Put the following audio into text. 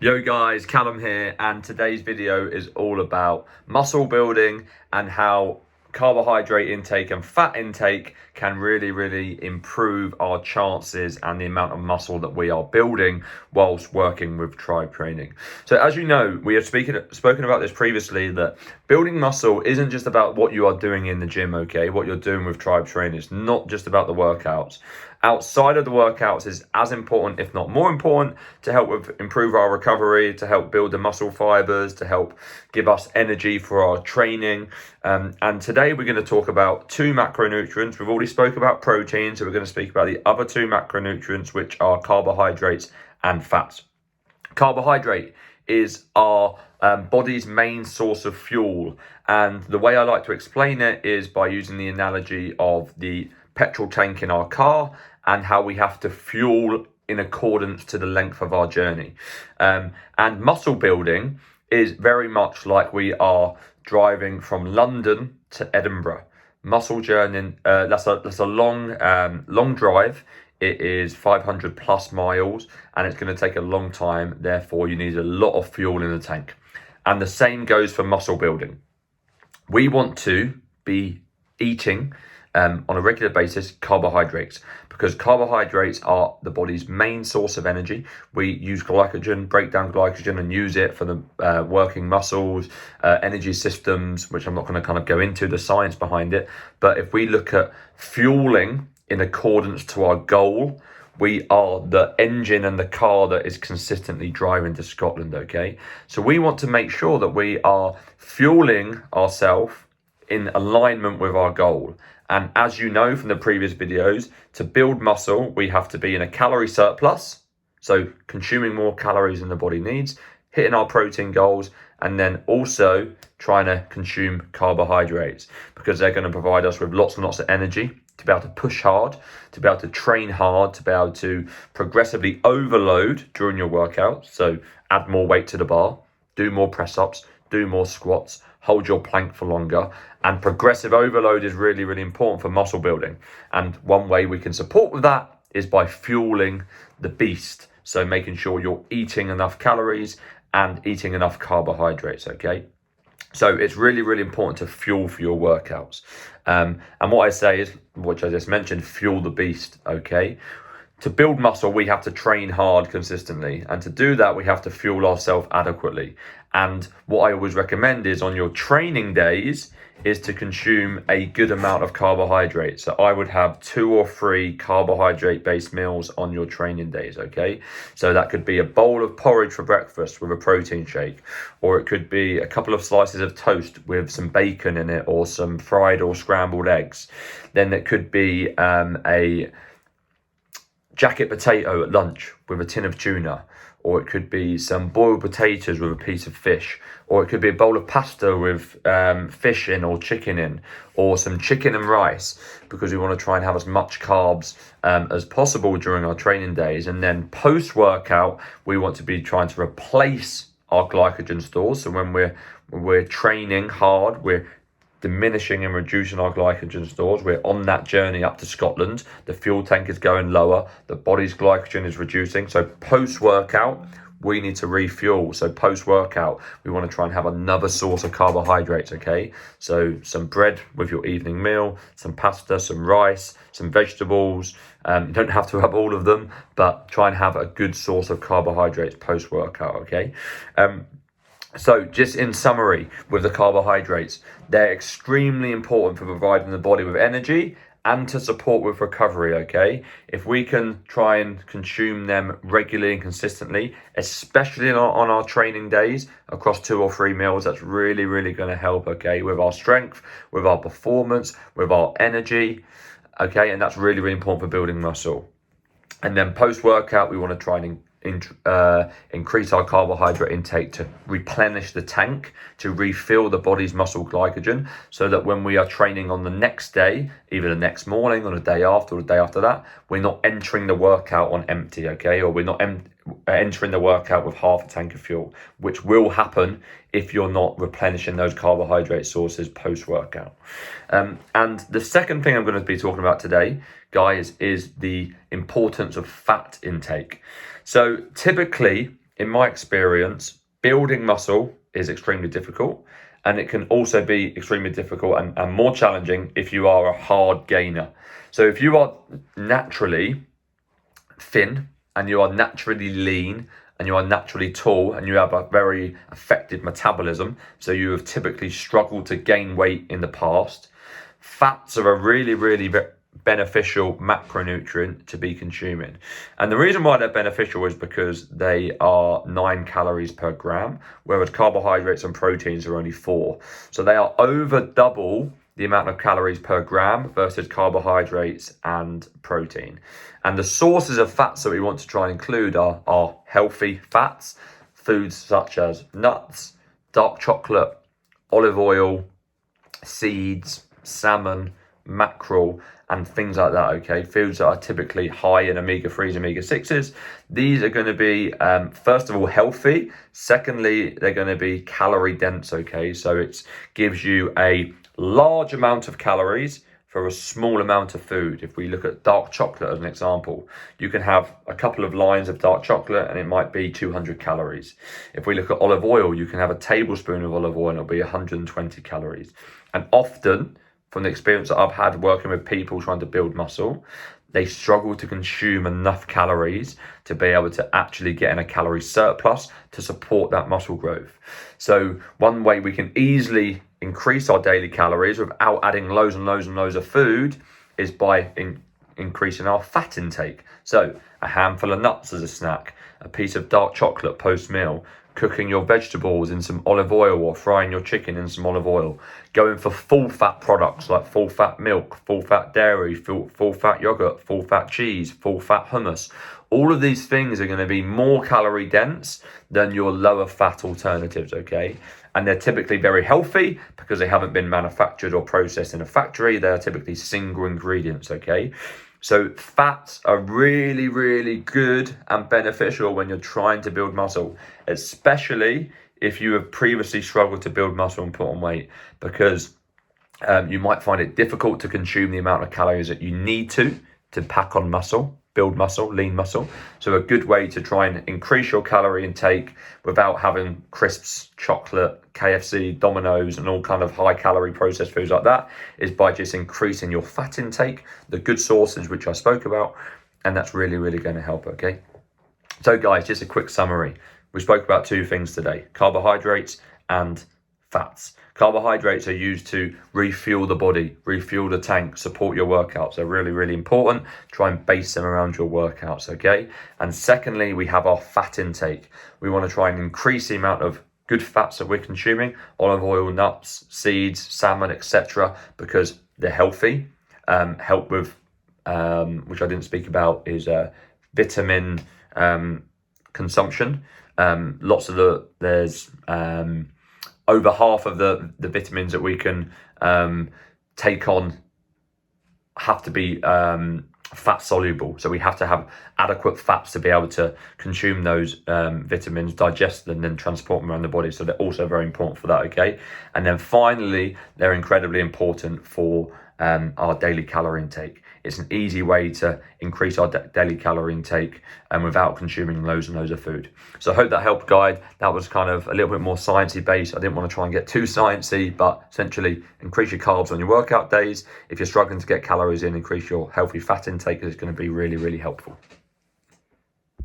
Yo guys, Callum here, and today's video is all about muscle building and how carbohydrate intake and fat intake can really improve our chances and the amount of muscle that we are building whilst working with tribe training. So as you know, we have spoken about this previously, that building muscle isn't just about what you are doing in the gym, okay? What you're doing with tribe training. It's not just about the workouts. Outside of the workouts is as important, if not more important, to help with improve our recovery, to help build the muscle fibers, to help give us energy for our training. And today we're going to talk about two macronutrients. We've already spoke about protein, so we're going to speak about the other two macronutrients, which are carbohydrates and fats. Carbohydrate is our body's main source of fuel, and the way I like to explain it is by using the analogy of the petrol tank in our car and how we have to fuel in accordance to the length of our journey. And muscle building is very much like we are driving from London to Edinburgh. Muscle journey, that's a long drive. It is 500 plus miles, and it's going to take a long time. Therefore, you need a lot of fuel in the tank. And the same goes for muscle building. We want to be eating on a regular basis carbohydrates, because carbohydrates are the body's main source of energy. We use glycogen, break down glycogen and use it for the working muscles, energy systems, which I'm not going to kind of go into the science behind it. But if we look at fueling in accordance to our goal, we are the engine and the car that is consistently driving to Scotland, okay? So we want to make sure that we are fueling ourselves in alignment with our goal. And as you know from the previous videos, to build muscle, we have to be in a calorie surplus, so consuming more calories than the body needs, hitting our protein goals, and then also trying to consume carbohydrates, because they're going to provide us with lots and lots of energy to be able to push hard, to be able to train hard, to be able to progressively overload during your workout. So add more weight to the bar, do more press-ups, do more squats, hold your plank for longer. And progressive overload is really important for muscle building. And one way we can support with that is by fueling the beast. So making sure you're eating enough calories and eating enough carbohydrates, okay? So it's really important to fuel for your workouts. And what I say is, which I just mentioned, fuel the beast, okay? To build muscle, we have to train hard consistently. And to do that, we have to fuel ourselves adequately. And what I always recommend is on your training days is to consume a good amount of carbohydrates. So I would have 2 or 3 carbohydrate-based meals on your training days, okay? So that could be a bowl of porridge for breakfast with a protein shake, or it could be a couple of slices of toast with some bacon in it, or some fried or scrambled eggs. Then it could be a jacket potato at lunch with a tin of tuna, or it could be some boiled potatoes with a piece of fish, or it could be a bowl of pasta with fish in or chicken in, or some chicken and rice, because we want to try and have as much carbs as possible during our training days. And then post-workout, we want to be trying to replace our glycogen stores. So when we're training hard, we're diminishing and reducing our glycogen stores. We're on that journey up to Scotland. The fuel tank is going lower. The body's glycogen is reducing. So post-workout, we need to refuel. So post-workout, we want to try and have another source of carbohydrates, okay? So some bread with your evening meal, some pasta, some rice, some vegetables. You don't have to have all of them, but try and have a good source of carbohydrates post-workout, okay? So just in summary, with the carbohydrates, they're extremely important for providing the body with energy and to support with recovery, okay? If we can try and consume them regularly and consistently, especially on our training days across 2 or 3 meals, that's really going to help, okay? With our strength, with our performance, with our energy, okay? And that's really important for building muscle. And then post-workout, we want to try and increase our carbohydrate intake to replenish the tank, to refill the body's muscle glycogen, so that when we are training on the next day, either the next morning or the day after or the day after that, we're not entering the workout on empty, okay? Or we're not entering the workout with half a tank of fuel, which will happen if you're not replenishing those carbohydrate sources post-workout. And the second thing I'm going to be talking about today, guys, is the importance of fat intake. So typically in my experience, building muscle is extremely difficult, and it can also be extremely difficult and more challenging if you are a hard gainer. So if you are naturally thin and you are naturally lean and you are naturally tall and you have a very effective metabolism, so you have typically struggled to gain weight in the past, fats are a really beneficial macronutrient to be consuming. And the reason why they're beneficial is because they are 9 calories per gram, whereas carbohydrates and proteins are only 4. So they are over double the amount of calories per gram versus carbohydrates and protein. And the sources of fats that we want to try and include are healthy fats, foods such as nuts, dark chocolate, olive oil, seeds, salmon, mackerel, and things like that, okay? Foods that are typically high in omega-3s, omega-6s. These are going to be, first of all, healthy. Secondly, they're going to be calorie dense, okay? So it gives you a large amount of calories for a small amount of food. If we look at dark chocolate as an example, you can have a couple of lines of dark chocolate and it might be 200 calories. If we look at olive oil, you can have a tablespoon of olive oil and it'll be 120 calories. And often, from the experience that I've had working with people trying to build muscle, they struggle to consume enough calories to be able to actually get in a calorie surplus to support that muscle growth. So one way we can easily increase our daily calories without adding loads and loads of food is by increasing our fat intake. So a handful of nuts as a snack, a piece of dark chocolate post-meal, cooking your vegetables in some olive oil or frying your chicken in some olive oil, going for full fat products like full fat milk, full fat dairy, full fat yogurt, full fat cheese, full fat hummus. All of these things are going to be more calorie dense than your lower fat alternatives, okay? And they're typically very healthy because they haven't been manufactured or processed in a factory. They're typically single ingredients, okay? So fats are really good and beneficial when you're trying to build muscle, especially if you have previously struggled to build muscle and put on weight, because you might find it difficult to consume the amount of calories that you need to pack on muscle, build muscle, lean muscle. So a good way to try and increase your calorie intake without having crisps, chocolate, KFC, Domino's, and all kind of high calorie processed foods like that is by just increasing your fat intake, the good sources which I spoke about, and that's really going to help, okay? So guys, just a quick summary. We spoke about 2 things today, carbohydrates and fats. Carbohydrates are used to refuel the body, refuel the tank, support your workouts. They're really important. Try and base them around your workouts, okay? And secondly, we have our fat intake. We want to try and increase the amount of good fats that we're consuming, olive oil, nuts, seeds, salmon, etc., because they're healthy. Help with, which I didn't speak about, is vitamin consumption. There's over half of the vitamins that we can take on have to be fat soluble. So we have to have adequate fats to be able to consume those vitamins, digest them, and then transport them around the body. So they're also very important for that, okay? And then finally, they're incredibly important for our daily calorie intake. It's an easy way to increase our daily calorie intake and without consuming loads and loads of food. So I hope that helped, guide. That was kind of a little bit more sciencey based. I didn't want to try and get too sciencey, but essentially increase your carbs on your workout days. If you're struggling to get calories in, increase your healthy fat intake, because it's going to be really helpful.